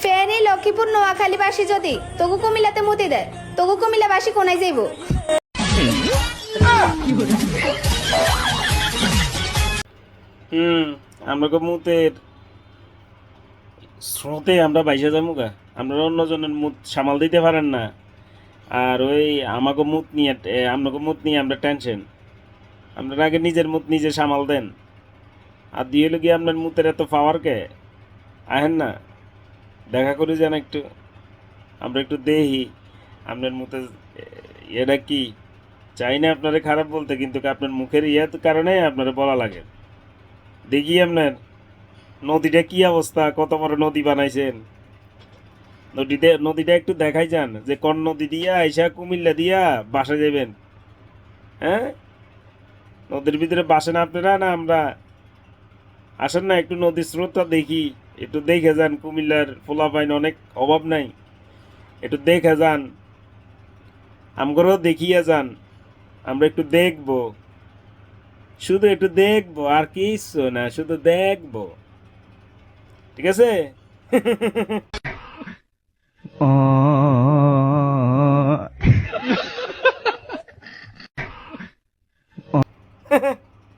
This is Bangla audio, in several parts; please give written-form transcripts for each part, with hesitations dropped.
ফেনী লক্ষ্মীপুর নোয়াখালীবাসী যদি তবু কুমিল্লাতে মুতি দেয় তবু কুমিল্লাবাসী কোনায় যাইব? আমরা মুতের স্রোতে আমরা বাইসা যাবো গা। আমরা অন্যজনের মুত সামাল দিতে পারেন না। আর ওই আমাকে মুত নিয়ে আপনাকে মুত নিয়ে আমরা টেনশন। আপনার আগে নিজের মুত নিজে সামাল দেন। আর দিয়ে হলো গিয়ে আপনার মুতের এত পাওয়ার কে? আহেন না, দেখা করি যেন একটু, আমরা একটু দেখি আপনার মুতে এটা কি। চাই না আপনারা খারাপ বলতে, কিন্তু আপনার মুখের ইয়ের কারণে আপনারা বলা লাগে। দেখি আপনার নদীটা কি অবস্থা, কত বড় নদী বানাইছেন। নদীটা একটু দেখাই যান যে কোন নদী দিয়া আইসা কুমিল্লা দিয়া বাসা যাবেন। হ্যাঁ, নদীর ভিতরে বাসেন আপনারা না আমরা? আসেন না, একটু নদীর স্রোতটা দেখি, একটু দেখে যান। কুমিল্লার পোলাপাইন অনেক অভাব নাই, একটু দেখে যান। আমগরও দেখিয়ে যান, আমরা একটু দেখবো, শুধু একটু দেখবো, আর কিছু না, শুধু দেখবো। ঠিক আছে?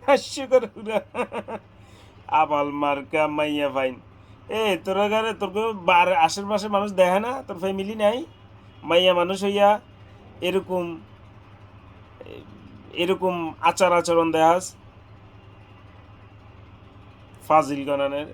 হাস্যকর পুরা। আবাল মার্কা মাইয়া ফাইন। তোর ঘরে তোর আশেপাশে মানুষ দেখে না? তোর ফ্যামিলি নাই? মাইয়া মানুষ হইয়া এরকম এরকম আচার আচরণ দেখাস, ফাজিল গণানের।